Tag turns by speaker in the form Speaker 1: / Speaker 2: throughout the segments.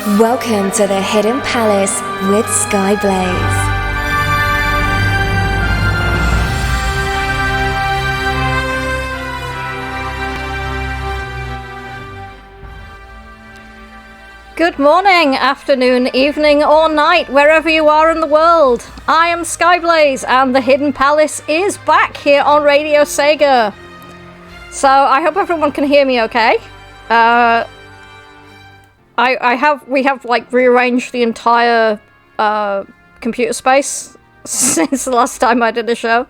Speaker 1: Welcome to the Hidden Palace with Skyblaze.
Speaker 2: Good morning, afternoon, evening, or night, wherever you are in the world. I am Skyblaze, and the Hidden Palace is back here on RadioSEGA. So I hope everyone can hear me okay. We have like rearranged the entire computer space since the last time I did a show.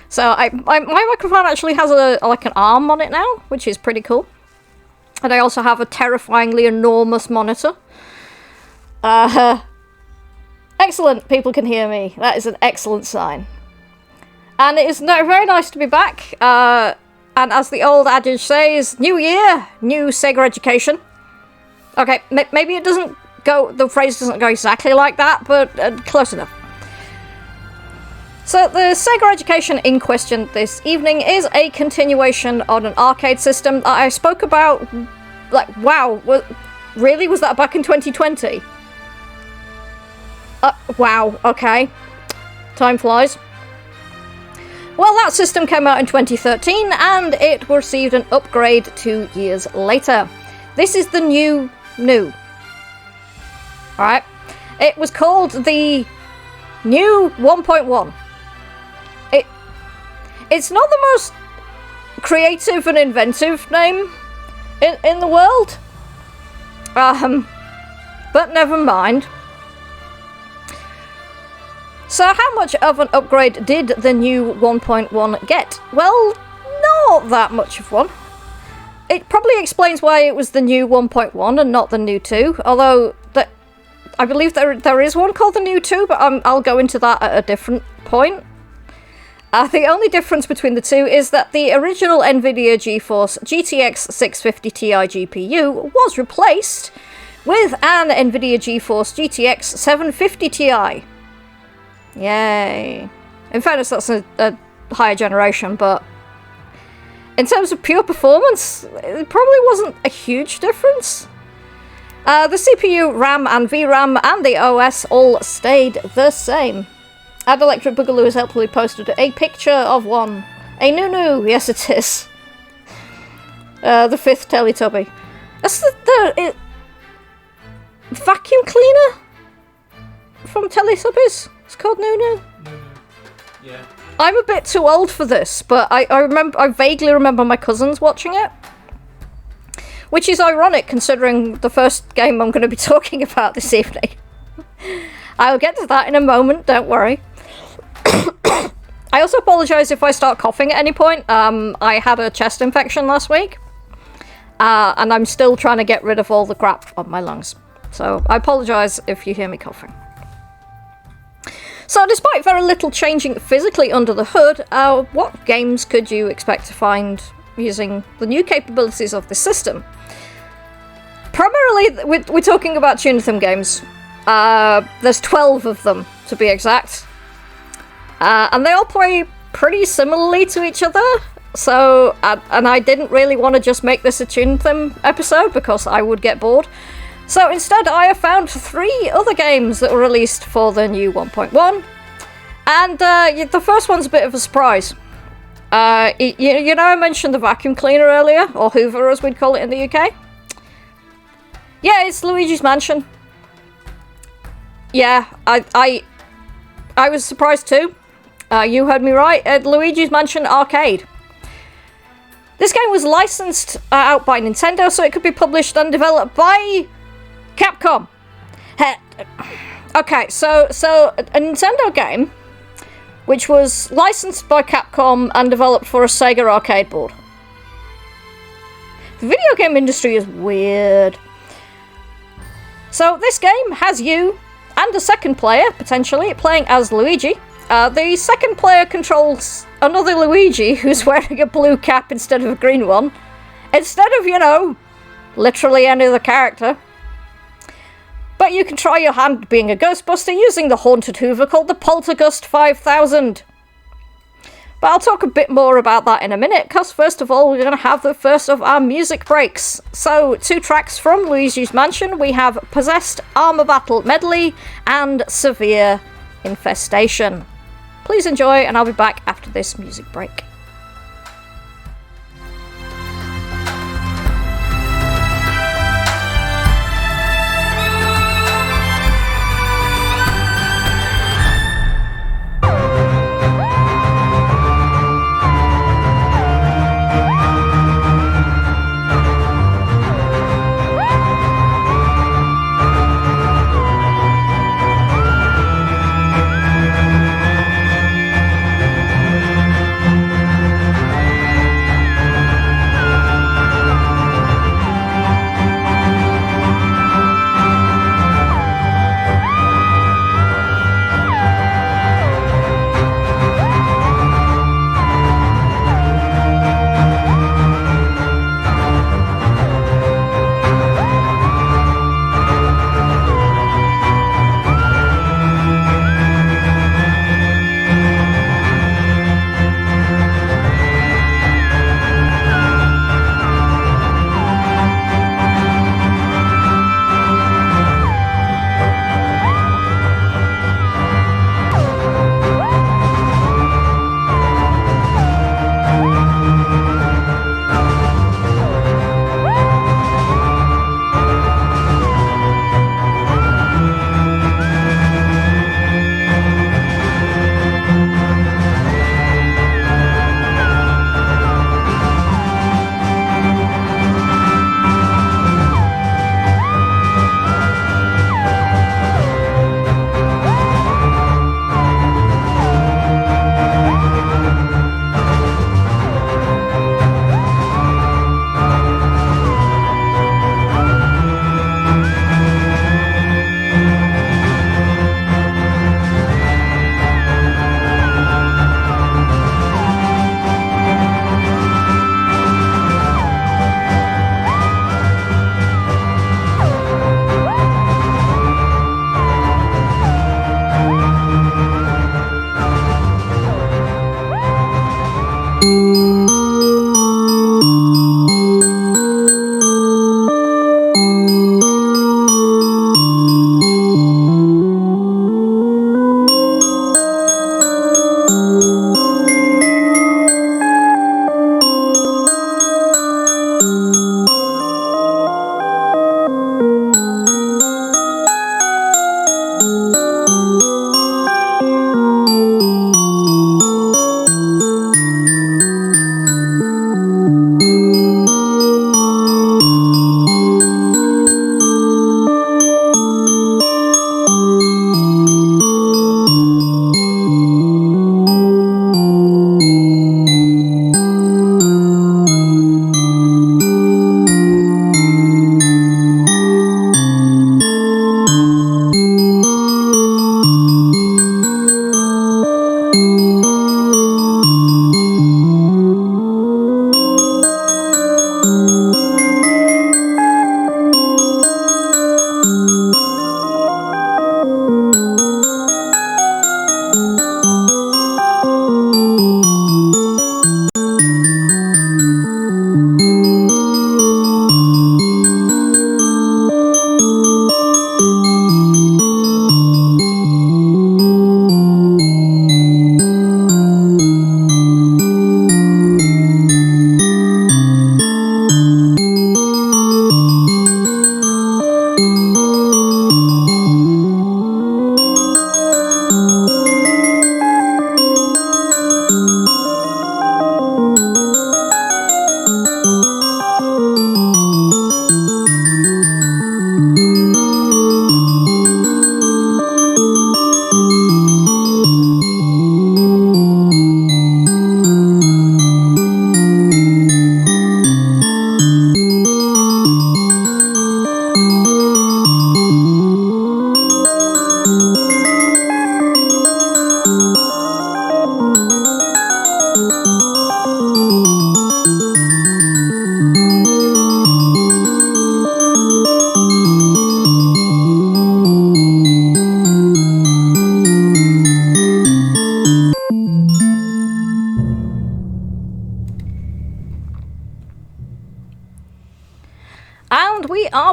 Speaker 2: So my microphone actually has like an arm on it now, which is pretty cool. And I also have a terrifyingly enormous monitor. Excellent, people can hear me. That is an excellent sign. And it is very nice to be back. And as the old adage says, new year, new Sega education. Okay, maybe it doesn't go, the phrase doesn't go exactly like that, but close enough. So the Sega education in question this evening is a continuation on an arcade system that I spoke about, like, wow, really? Was that back in 2020? Wow, okay. Time flies. Well, that system came out in 2013 and it received an upgrade 2 years later. This is the new Nu. Alright. It was called the Nu 1.1. It's not the most creative and inventive name in the world. But never mind. So how much of an upgrade did the Nu 1.1 get? Well, not that much of one. It probably explains why it was the Nu 1.1 and not the Nu 2, although I believe there is one called the Nu 2, but I'll go into that at a different point. The only difference between the two is that the original NVIDIA GeForce GTX 650 Ti GPU was replaced with an NVIDIA GeForce GTX 750 Ti. Yay. In fairness, that's a higher generation, but in terms of pure performance, it probably wasn't a huge difference. The CPU, RAM, and VRAM, and the OS all stayed the same. And Electric Boogaloo has helpfully posted a picture of one. A Nu, yes it is. The fifth Teletubby. That's the vacuum cleaner from Teletubbies. It's called Nu.
Speaker 3: Yeah.
Speaker 2: I'm a bit too old for this, but I vaguely remember my cousins watching it. Which is ironic considering the first game I'm going to be talking about this evening. I'll get to that in a moment, don't worry. I also apologise if I start coughing at any point. I had a chest infection last week. And I'm still trying to get rid of all the crap on my lungs. So I apologise if you hear me coughing. So despite very little changing physically under the hood, what games could you expect to find using the new capabilities of the system? Primarily, we're talking about Tunitham games. There's 12 of them, to be exact. And they all play pretty similarly to each other. So, and I didn't really want to just make this a Tunitham episode because I would get bored. So instead, I have found 3 other games that were released for the Nu 1.1. And the first one's a bit of a surprise. You know I mentioned the vacuum cleaner earlier, or Hoover as we'd call it in the UK? Yeah, it's Luigi's Mansion. Yeah, I was surprised too. You heard me right, Luigi's Mansion Arcade. This game was licensed out by Nintendo, so it could be published and developed by Capcom. Okay, so a Nintendo game which was licensed by Capcom and developed for a Sega arcade board. The video game industry is weird. So this game has you and a second player, potentially, playing as Luigi. The second player controls another Luigi who's wearing a blue cap instead of a green one. Instead of, literally any other character. But you can try your hand being a Ghostbuster using the haunted Hoover called the Poltergust 5000. But I'll talk a bit more about that in a minute, because first of all, we're going to have the first of our music breaks. So, 2 tracks from Luigi's Mansion. We have Possessed Armor Battle Medley and Severe Infestation. Please enjoy, and I'll be back after this music break.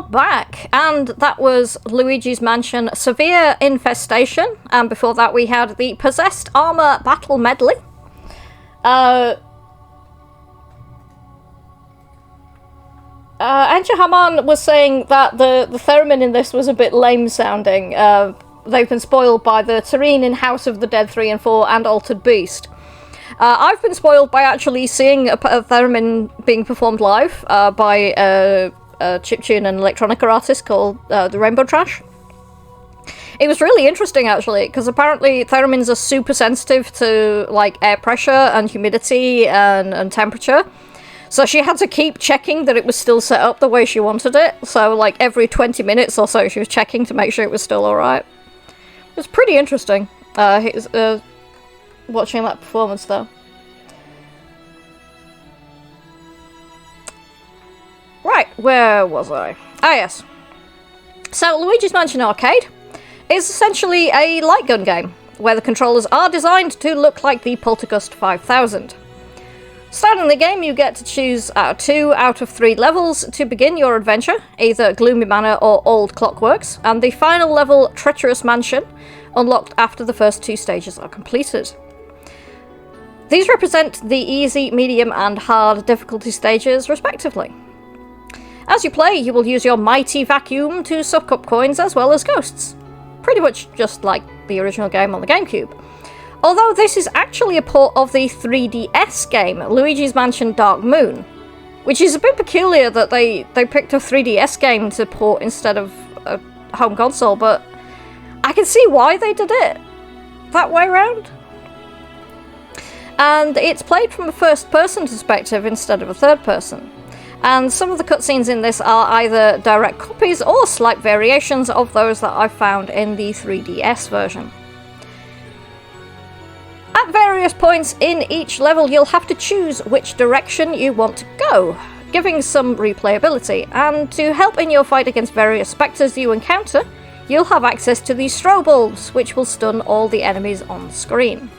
Speaker 2: back, and that was Luigi's Mansion Severe Infestation, and before that we had the Possessed Armor Battle Medley. Anja Haman was saying that the theremin in this was a bit lame sounding. They've been spoiled by the Terrine in House of the Dead 3 and 4 and Altered Beast. I've been spoiled by actually seeing a theremin being performed live by a chiptune and electronica artist called the Rainbow Trash. It was really interesting, actually, because apparently theremins are super sensitive to like air pressure and humidity and temperature. So she had to keep checking that it was still set up the way she wanted it. So like every 20 minutes or so she was checking to make sure it was still alright. It was pretty interesting watching that performance though. Right, where was I? Ah yes. So Luigi's Mansion Arcade is essentially a light gun game, where the controllers are designed to look like the Poltergust 5000. Starting the game, you get to choose 2 out of 3 levels to begin your adventure, either Gloomy Manor or Old Clockworks, and the final level, Treacherous Mansion, unlocked after the first 2 stages are completed. These represent the easy, medium, and hard difficulty stages, respectively. As you play, you will use your mighty vacuum to suck up coins as well as ghosts. Pretty much just like the original game on the GameCube. Although this is actually a port of the 3DS game, Luigi's Mansion Dark Moon, which is a bit peculiar that they picked a 3DS game to port instead of a home console, but I can see why they did it that way around. And it's played from a first-person perspective instead of a third-person. And some of the cutscenes in this are either direct copies or slight variations of those that I found in the 3DS version. At various points in each level, you'll have to choose which direction you want to go, giving some replayability, and to help in your fight against various spectres you encounter, you'll have access to these strobe bulbs, which will stun all the enemies on screen.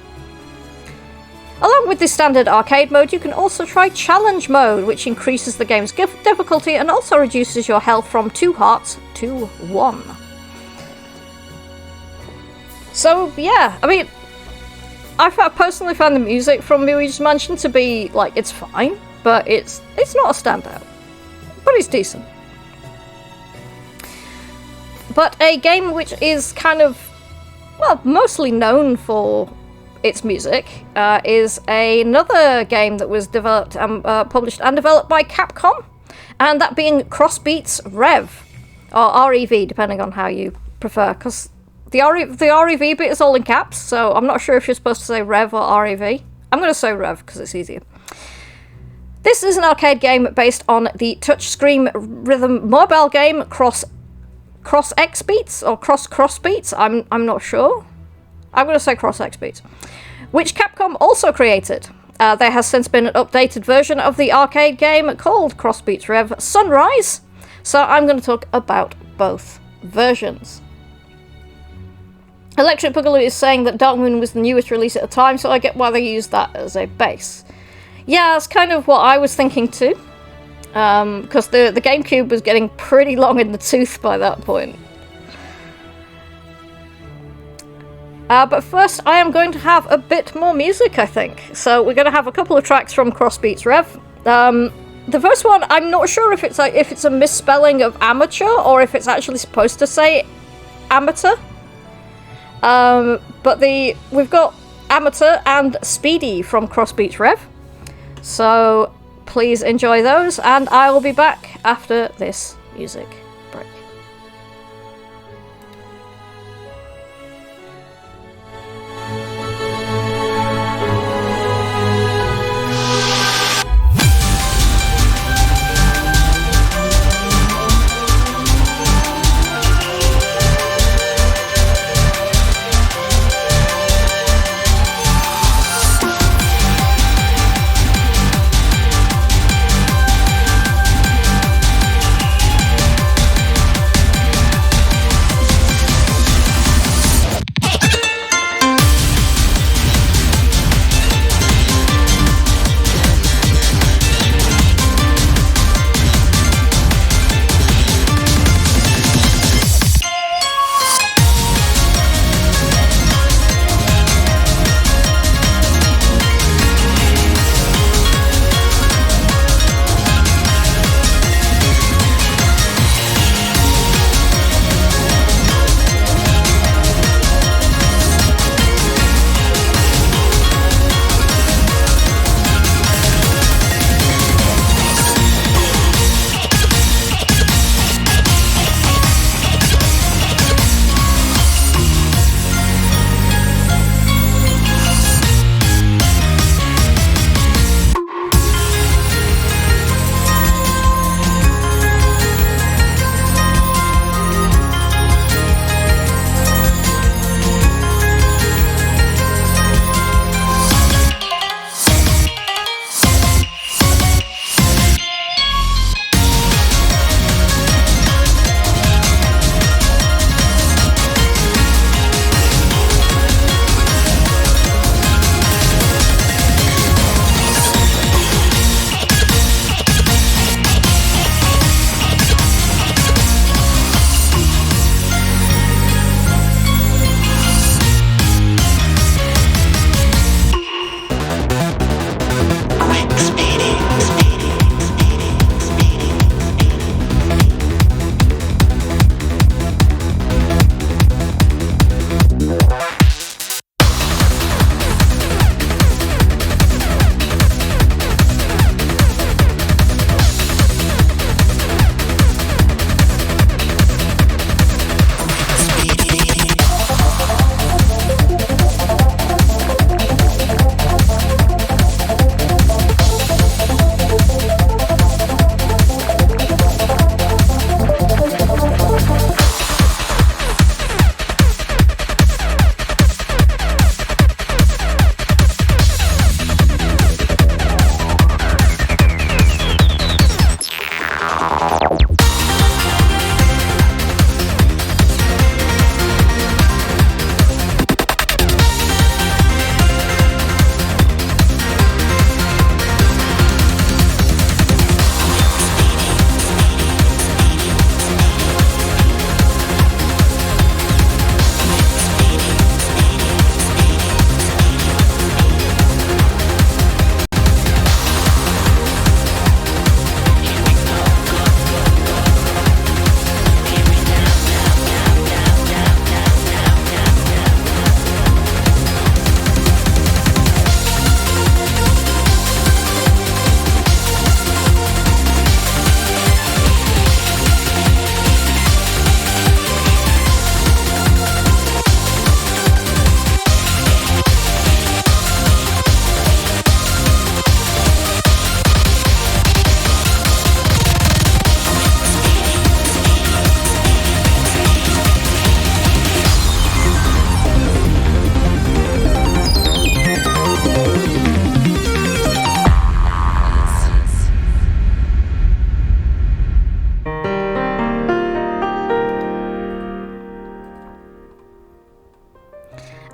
Speaker 2: Along with the standard arcade mode, you can also try challenge mode, which increases the game's difficulty and also reduces your health from 2 hearts to 1. So yeah, I mean, I personally found the music from Luigi's Mansion to be, like, it's fine, but it's not a standout. But it's decent. But a game which is kind of, well, mostly known for its music is another game that was developed and published and developed by Capcom, and that being Crossbeats Rev, or REV, depending on how you prefer, because the REV bit is all in caps, so I'm not sure if you're supposed to say Rev or REV. I'm going to say Rev because it's easier. This is an arcade game based on the touchscreen rhythm mobile game Cross X Beats or Cross Beats. I'm not sure. I'm going to say Cross X Beats, which Capcom also created. There has since been an updated version of the arcade game called Crossbeats Rev Sunrise, so I'm going to talk about both versions. Electric Boogaloo is saying that Dark Moon was the newest release at the time, so I get why they used that as a base. Yeah, that's kind of what I was thinking too, because the GameCube was getting pretty long in the tooth by that point. But first, I am going to have a bit more music, I think. So we're going to have a couple of tracks from Crossbeats Rev. The first one, I'm not sure if it's a misspelling of amateur or if it's actually supposed to say amateur. But we've got Amateur and Speedy from Crossbeats Rev. So please enjoy those, and I will be back after this music break.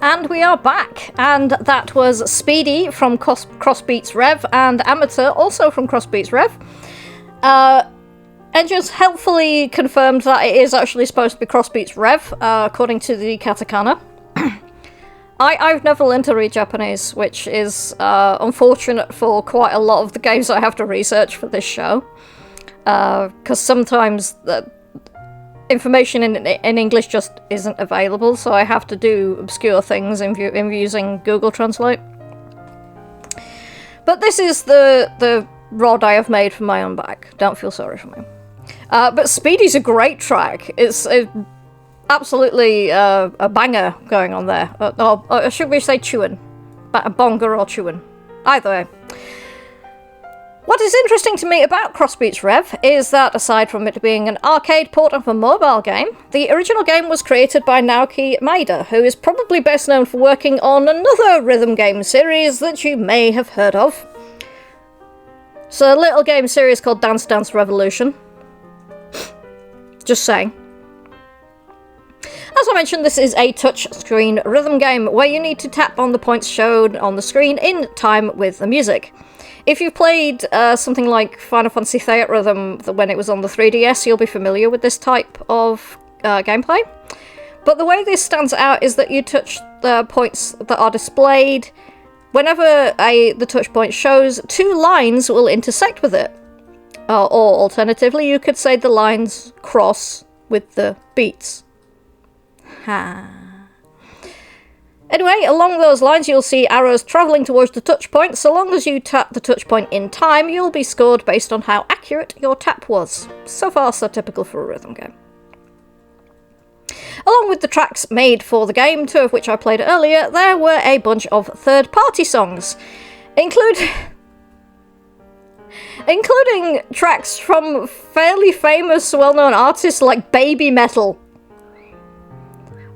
Speaker 2: And we are back, and that was Speedy from Crossbeats Rev and Amateur, also from Crossbeats Rev. And just helpfully confirmed that it is actually supposed to be Crossbeats Rev, according to the katakana. I've never learned to read Japanese, which is unfortunate for quite a lot of the games I have to research for this show. Because sometimes the information in English just isn't available, so I have to do obscure things in using Google Translate. But this is the rod I have made for my own back. Don't feel sorry for me. But Speedy's a great track. It's absolutely a banger going on there. Or should we say chewin'? A bonga or chewin'. Either way. What is interesting to me about Crossbeats Rev is that, aside from it being an arcade port of a mobile game, the original game was created by Naoki Maeda, who is probably best known for working on another rhythm game series that you may have heard of. It's a little game series called Dance Dance Revolution. Just saying. As I mentioned, this is a touch-screen rhythm game where you need to tap on the points shown on the screen in time with the music. If you've played something like Final Fantasy Theatrhythm when it was on the 3DS, you'll be familiar with this type of gameplay. But the way this stands out is that you touch the points that are displayed. Whenever the touch point shows, two lines will intersect with it. Or alternatively, you could say the lines cross with the beats. Ha. Anyway, along those lines, you'll see arrows travelling towards the touch point. So long as you tap the touch point in time, you'll be scored based on how accurate your tap was. So far, so typical for a rhythm game. Along with the tracks made for the game, two of which I played earlier, there were a bunch of third-party songs, including tracks from fairly famous, well-known artists like Baby Metal.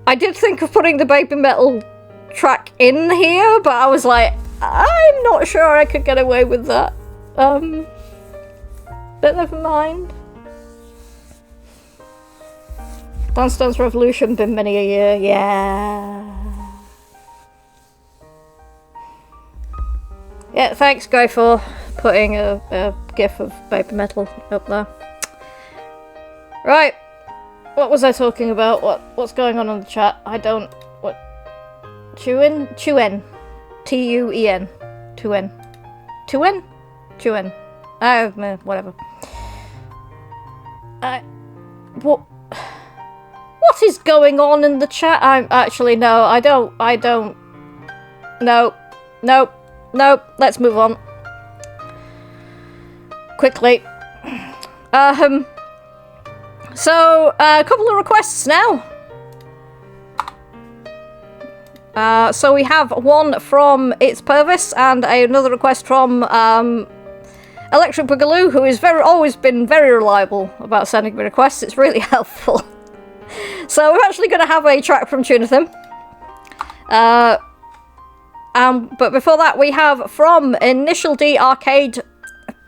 Speaker 2: I did think of putting the Baby Metal track in here, but I was like, I'm not sure I could get away with that. But never mind. Dance Dance Revolution, been many a year, yeah. Yeah, thanks Guy for putting a gif of Baby Metal up there. Right. What was I talking about? What's going on in the chat? What? Chewin? Chewin. T-U-E-N. Chewin. Chewin? Chewin. Whatever. What is going on in the chat? No, I don't. Nope. Let's move on. Quickly. So, a couple of requests now. So we have one from It's Purvis and another request from Electric Boogaloo, who is always been very reliable about sending me requests. It's really helpful. So we're actually going to have a track from Tunathim. But before that, we have from Initial D Arcade.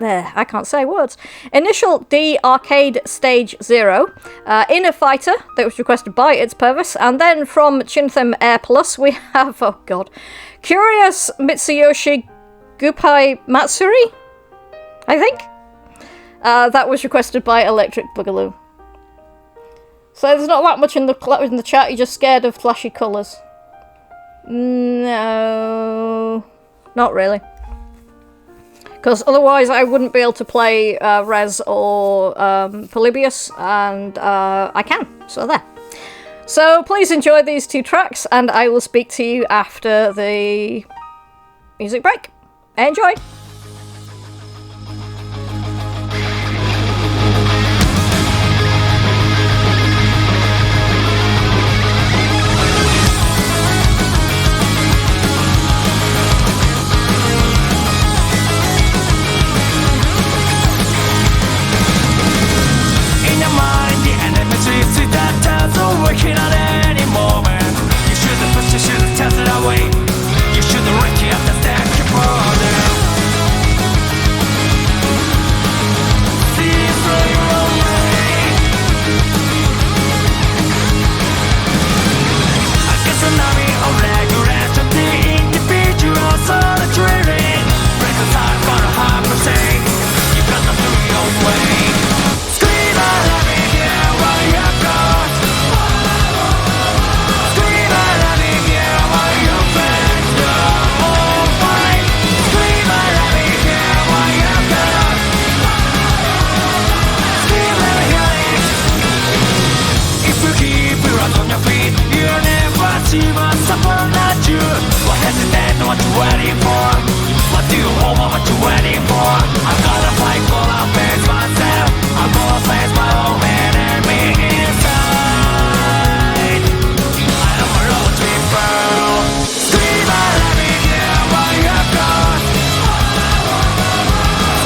Speaker 2: I can't say words. Initial D Arcade Stage 0, Inner Fighter, that was requested by It's Purvis, and then from Chintham Air Plus we have, oh god, Curious Mitsuyoshi Gupai Matsuri, I think? That was requested by Electric Boogaloo. So there's not that much in the chat, you're just scared of flashy colours. No, not really. Because otherwise I wouldn't be able to play Rez or Polybius, and I can, so there. So please enjoy these two tracks, and I will speak to you after the music break. Enjoy!
Speaker 4: Working on any moment. You should have pushed, you should have tested away. You should have wrecked it up the stack your brother. do you hold on to anymore? I'm gonna fight for our face myself. I'm gonna face my own enemy inside. I am a road tripper. Scream out at me, yeah, while you're gone.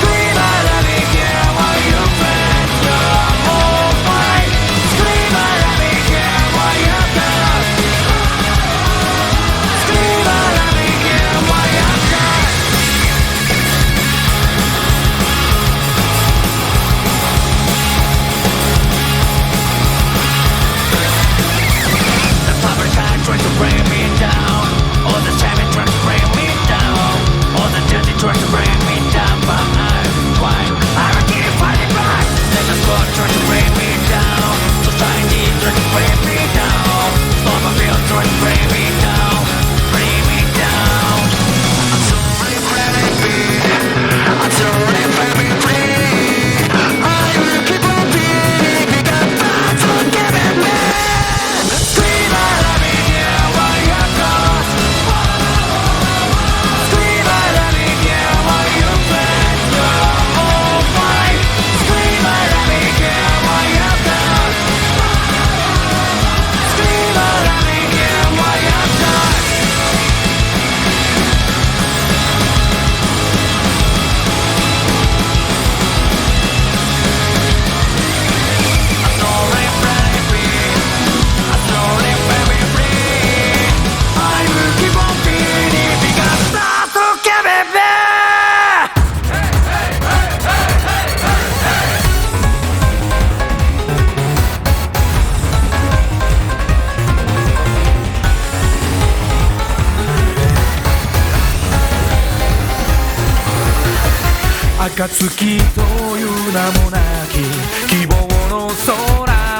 Speaker 4: Scream out at me, yeah, while you're friends. You're all fine. Scream out at me, yeah, while you're gone. Scream out at me, yeah, while you're gone. The public trying to bring me down. All the time it trying to bring me down. All the dirty trying to bring me down. But I'm fine. I will keep fighting back. There's a squad trying to bring me down. Society trying to bring me down. Storm of field trying to bring me down. Bring me down. I'm sorry, baby. I'm sorry, baby, please. I will keep on beating because that's what giving me. Scream out at me, yeah, while you're gone. Scream out at me, yeah, while you're friends. You're all fine. Scream out at me, yeah, while you're gone. Scream out at me, yeah, while you're gone. I'm sorry, baby. I'm sorry, baby, please. I will keep on beating because that's what giving me.暁という名もなき希望の空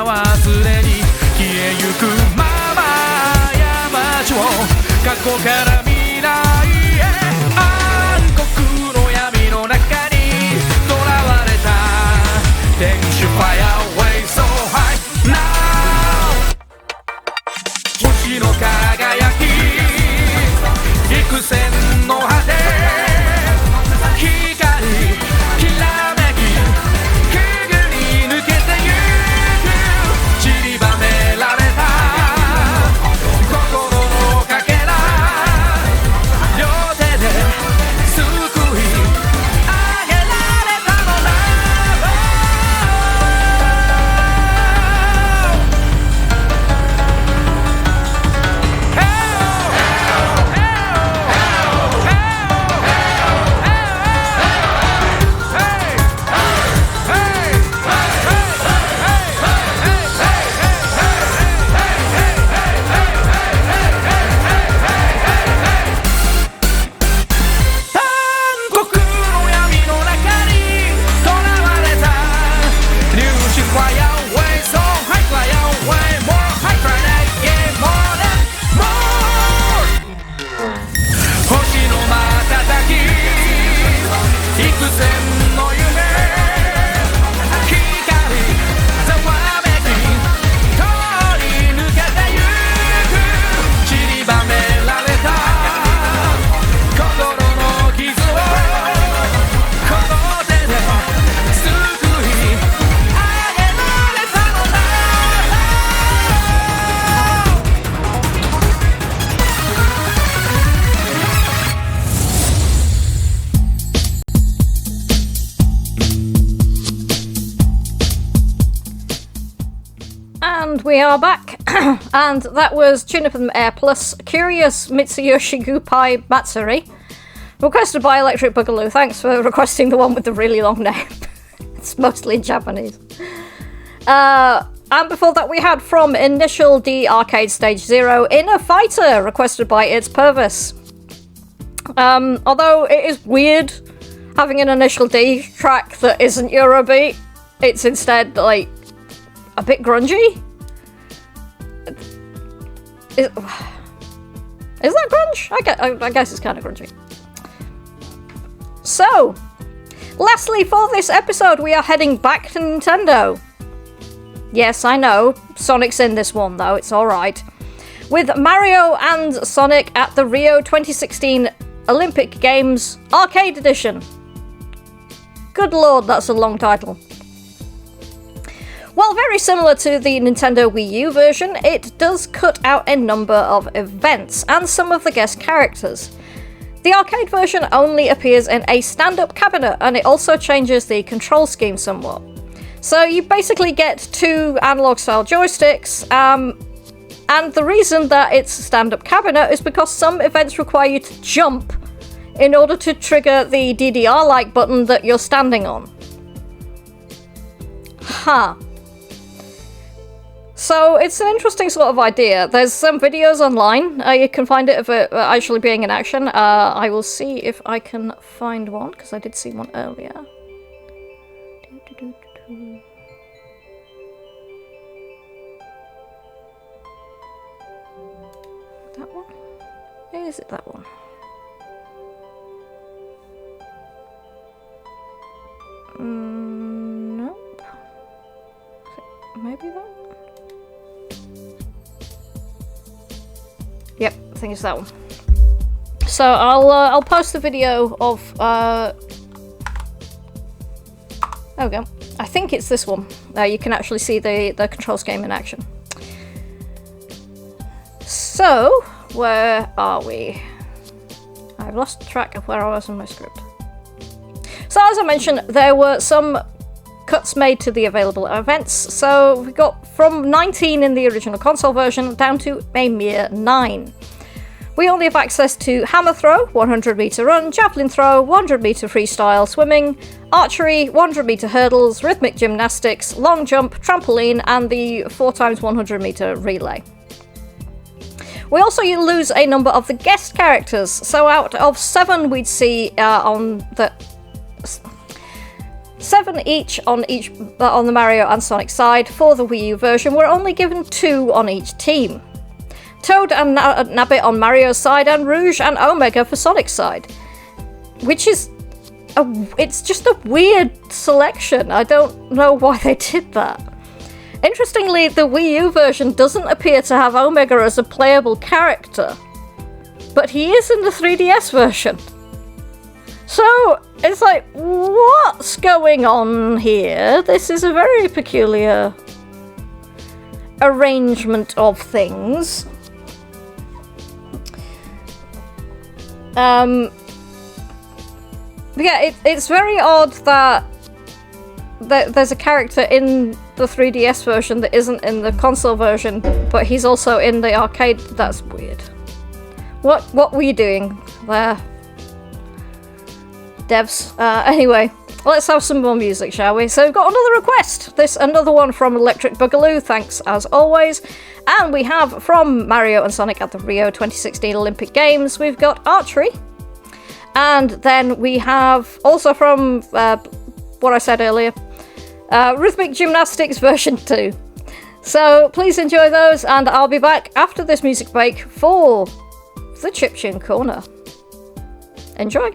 Speaker 4: はすでに消えゆくまま過ちを過去から未来へ暗黒の闇の中に囚われた天使 Fire away so high now 星の輝き幾千の果て光きらめきくぐり抜けてゆく散りばめられた心のかけら両手で救い上げられたのだ
Speaker 2: We are back, and that was Tune Up from Air Plus, Curious Mitsuyoshi Gupai Matsuri, requested by Electric Boogaloo. Thanks for requesting the one with the really long name. It's mostly in Japanese. And before that we had from Initial D Arcade Stage 0, Inner Fighter, requested by It's Purvis. Although it is weird having an Initial D track that isn't Eurobeat, it's instead, like, a bit grungy. Is that grunge? I guess it's kind of grungy. So, lastly for this episode, we are heading back to Nintendo. Yes, I know, Sonic's in this one though, it's alright. With Mario and Sonic at the Rio 2016 Olympic Games Arcade Edition. Good lord, that's a long title. While very similar to the Nintendo Wii U version, it does cut out a number of events and some of the guest characters. The arcade version only appears in a stand-up cabinet, and it also changes the control scheme somewhat. So you basically get 2 analog-style joysticks, and the reason that it's a stand-up cabinet is because some events require you to jump in order to trigger the DDR-like button that you're standing on. So it's an interesting sort of idea. There's some videos online. You can find it of it actually being in action. I will see if I can find one, because I did see one earlier. That one? Is it that one? Nope. Maybe that one? Yep, I think it's that one. So I'll post the video of there we go. I think it's this one. You can actually see the control scheme in action. So where are we? I've lost track of where I was in my script. So as I mentioned, there were some cuts made to the available events, so we got from 19 in the original console version down to a mere 9. We only have access to hammer throw, 100 meter run, javelin throw, 100 meter freestyle swimming, archery, 100 meter hurdles, rhythmic gymnastics, long jump, trampoline, and the 4x100 meter relay. We also lose a number of the guest characters, so out of 7 we'd see on the 7 each on the Mario and Sonic side. For the Wii U version, we're only given 2 on each team. Toad and Nabbit on Mario's side, and Rouge and Omega for Sonic's side. Which is it's just a weird selection. I don't know why they did that. Interestingly, the Wii U version doesn't appear to have Omega as a playable character, but he is in the 3DS version. So, it's like, what's going on here? This is a very peculiar arrangement of things. Yeah, it's very odd that there's a character in the 3DS version that isn't in the console version, but he's also in the arcade. That's weird. What were you doing there, devs? Anyway, let's have some more music, shall we? So we've got another request. Another one from Electric Boogaloo, thanks as always. And we have from Mario and Sonic at the Rio 2016 Olympic Games, we've got archery. And then we have also from what I said earlier, Rhythmic Gymnastics version 2. So please enjoy those, and I'll be back after this music break for the Chiptune Corner. Enjoy!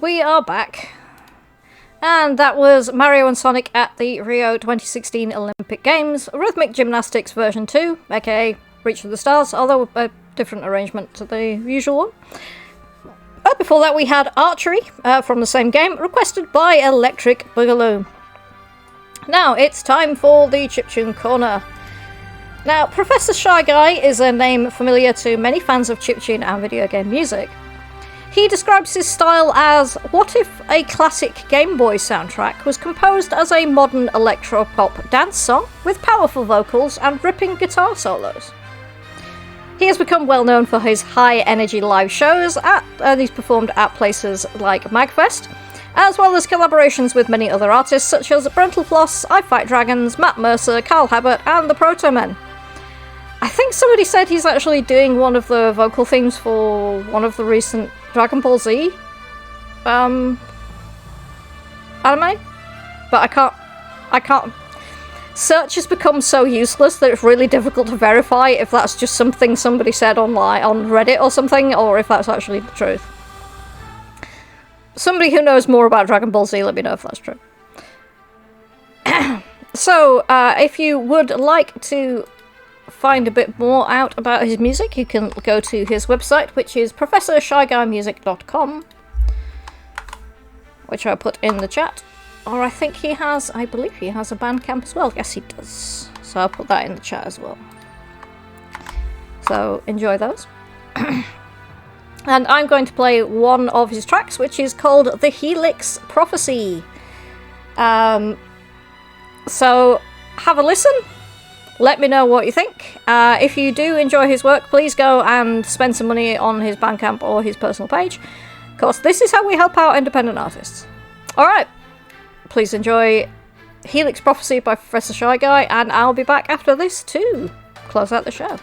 Speaker 2: we are back. And that was Mario and Sonic at the Rio 2016 Olympic Games, Rhythmic Gymnastics version 2, aka Reach for the Stars, although a different arrangement to the usual one. But before that we had Archery from the same game, requested by Electric Boogaloo. Now it's time for the Chiptune Corner. Now, Professor Shy Guy is a name familiar to many fans of chiptune and video game music. He describes his style as, what if a classic Game Boy soundtrack was composed as a modern electro-pop dance song with powerful vocals and ripping guitar solos? He has become well known for his high-energy live shows, and he's performed at places like MagFest, as well as collaborations with many other artists such as Brental Floss, I Fight Dragons, Matt Mercer, Carl Habert, and the Proto Men. I think somebody said he's actually doing one of the vocal themes for one of the recent Dragon Ball Z anime, but I can't. Search has become so useless that it's really difficult to verify if that's just something somebody said online on Reddit or something, or if that's actually the truth. Somebody who knows more about Dragon Ball Z, let me know if that's true. So, if you would like to find a bit more out about his music, you can go to his website, which is professorshyGuymusic.com, which I put in the chat. Or I believe he has a Bandcamp as well. Yes, he does. So I'll put that in the chat as well. So enjoy those. And I'm going to play one of his tracks, which is called The Helix Prophecy. So have a listen. Let me know what you think. If you do enjoy his work, please go and spend some money on his Bandcamp or his personal page. Of course, this is how we help out independent artists. Alright, please enjoy Helix Prophecy by Professor Shy Guy, and I'll be back after this to close out the show.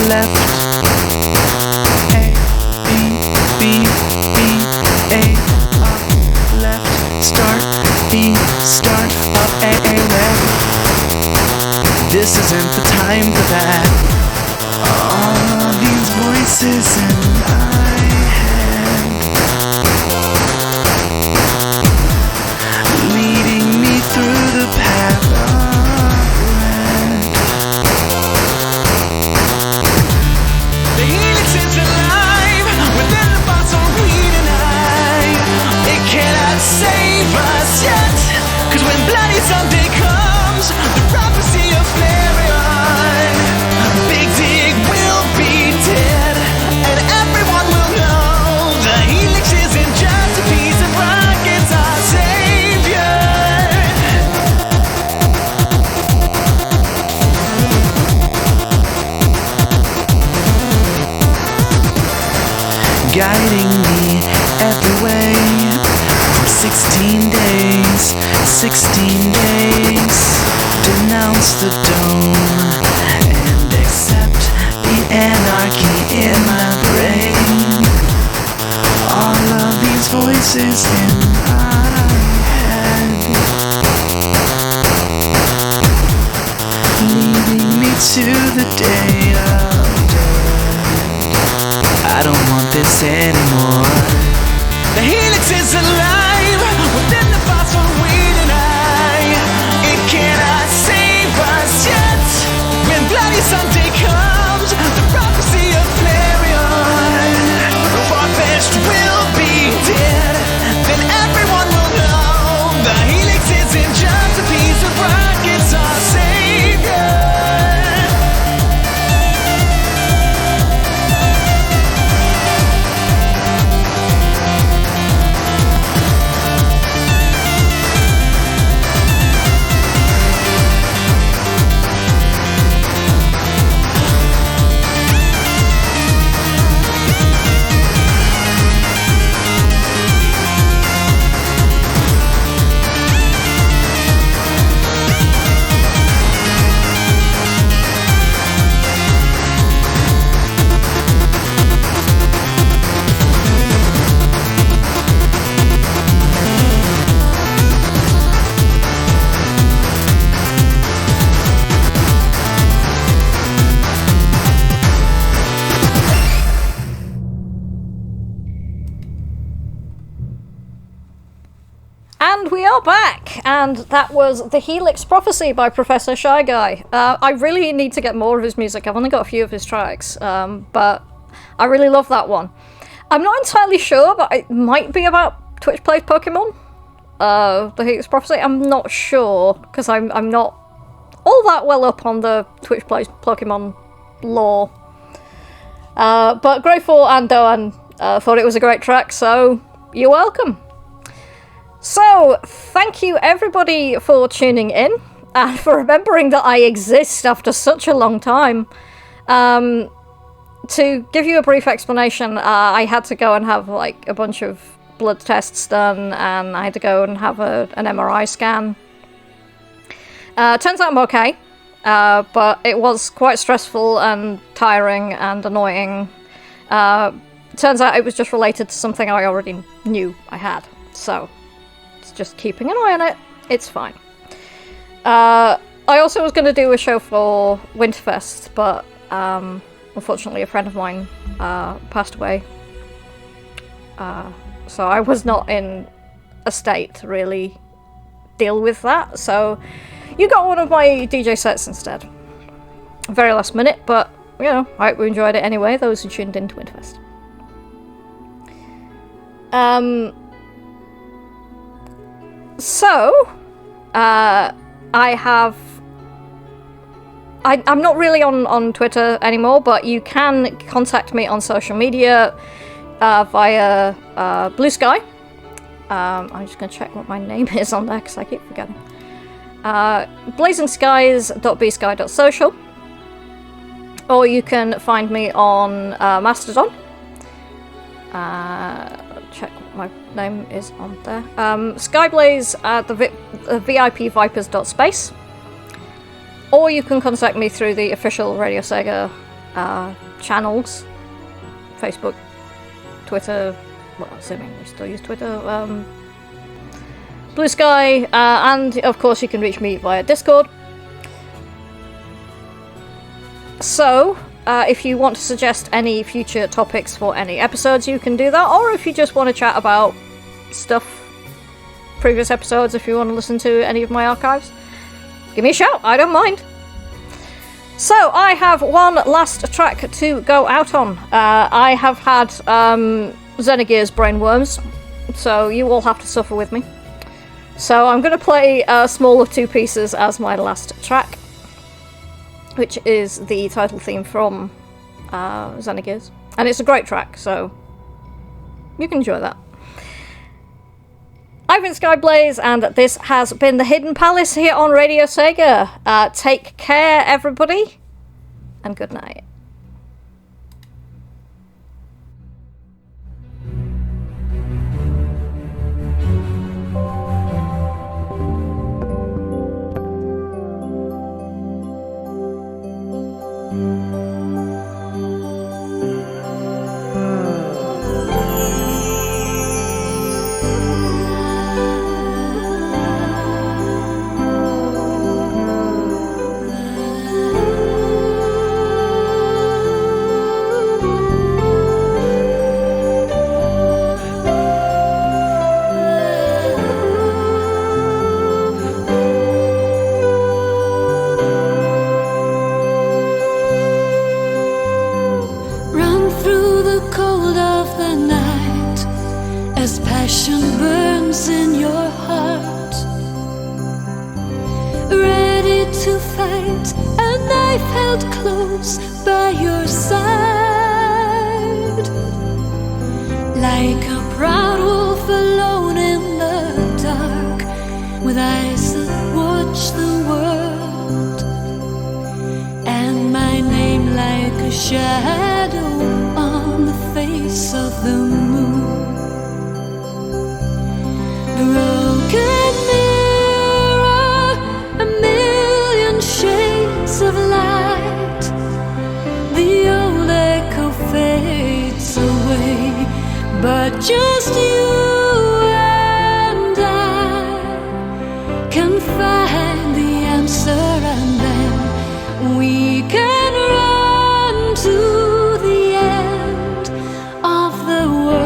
Speaker 5: Left, A, B, B, B, A, up, left, start, B, start, up, A, left. This isn't the time for that. All these voices in my head, leading me through the path of red. The helix is alive within the bottle we deny. It cannot save us yet, 'cause when bloody Sunday comes, the prophecy of Flareon, Big Dig will be dead, and everyone will know the helix isn't just a piece of rock, it's our savior. Guiding me every way for 16 days, 16 days. Denounce the dome and accept the anarchy in my brain. All of these voices in my head, leading me to the day of I don't want this anymore. The helix is alive within the bottle we deny. It cannot save us yet. When bloody Sunday comes, the prophecy of Flareon, Farfetched will be dead. Then
Speaker 2: we are back, and that was The Helix Prophecy by Professor Shy Guy. I really need to get more of his music. I've only got a few of his tracks, but I really love that one. I'm not entirely sure, but it might be about Twitch Plays Pokemon. The Helix Prophecy. I'm not sure, because I'm not all that well up on the Twitch Plays Pokemon lore. But Grateful and Doan thought it was a great track, so you're welcome. So, thank you everybody for tuning in, and for remembering that I exist after such a long time. To give you a brief explanation, I had to go and have like a bunch of blood tests done, and I had to go and have an MRI scan. Turns out I'm okay, but it was quite stressful and tiring and annoying. Turns out it was just related to something I already knew I had, so it's just keeping an eye on it. It's fine. I also was going to do a show for Winterfest, but unfortunately a friend of mine passed away, so I was not in a state to really deal with that, so you got one of my DJ sets instead. Very last minute, but you know, I hope you enjoyed it anyway, those who tuned in to Winterfest. I'm not really on Twitter anymore, but you can contact me on social media via Blue Sky. I'm just going to check what my name is on there because I keep forgetting. blazingskies.bsky.social, or you can find me on Mastodon. Check what my name is on there. Skyblaze at the VIPvipers.space. Or you can contact me through the official RadioSEGA channels. Facebook, Twitter, well, assuming we still use Twitter, Blue Sky, and of course you can reach me via Discord. So, if you want to suggest any future topics for any episodes, you can do that, or if you just want to chat about stuff, previous episodes, if you want to listen to any of my archives, give me a shout, I don't mind. So, I have one last track to go out on. I have had Xenogears brainworms, so you all have to suffer with me. So I'm going to play Small of Two Pieces as my last track, which is the title theme from Xenogears. And it's a great track, so you can enjoy that. I've been Skyblaze, and this has been The Hidden Palace here on RadioSEGA. Take care, everybody, and good night.
Speaker 6: Of the world.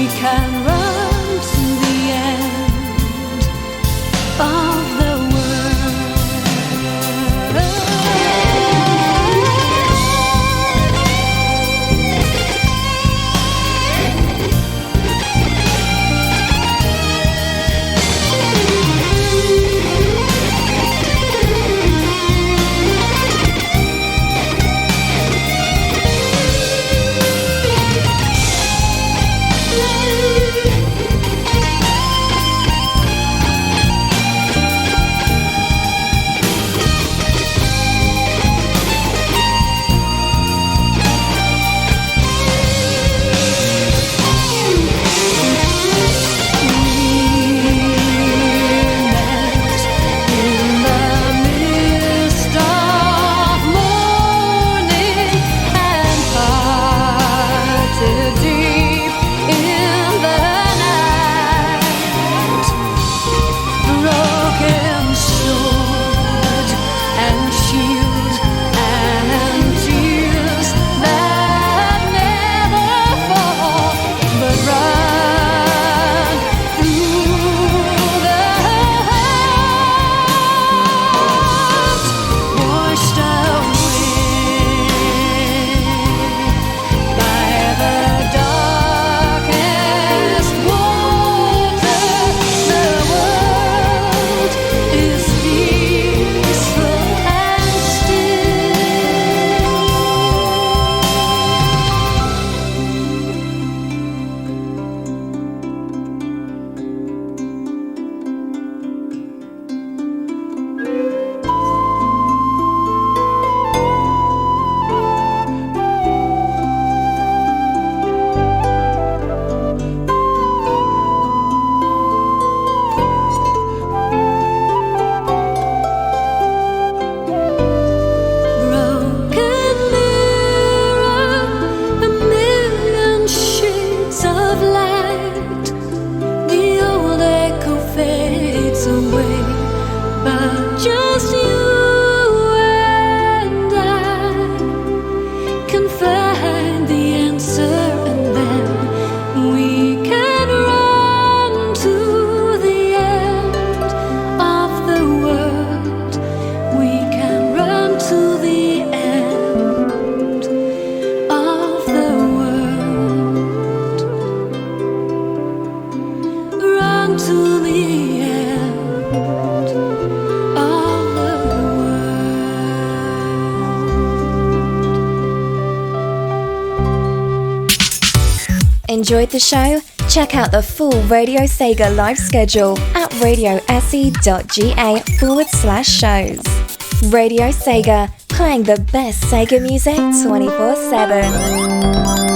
Speaker 6: can run to the end of the
Speaker 1: Enjoyed the show? Check out the full RadioSEGA live schedule at radiose.ga/shows. RadioSEGA, playing the best Sega music 24/7.